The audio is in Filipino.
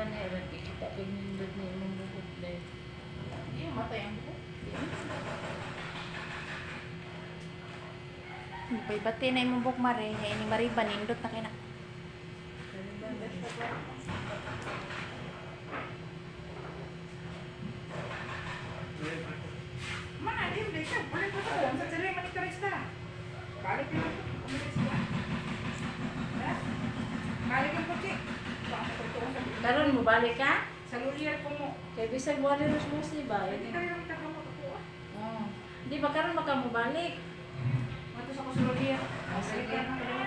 gani ra kita pinindot ni imong buhok dai. Iya, matay ang buhok. Pati na imong buhok mare, ini mariban nindot na kina. Mana dia udah siap, boleh foto. Sa cerai manikurista. Balik na ito. Balik ang puti. Karon mo balik ka? Sa lurier ko mo. Kay bisag wala ros mo si ba. Hindi ka rin ang takang makakuha. Oh. Di ba karon maka mo balik? Matos ako sa lurier. Ah, sige. Balik ka na.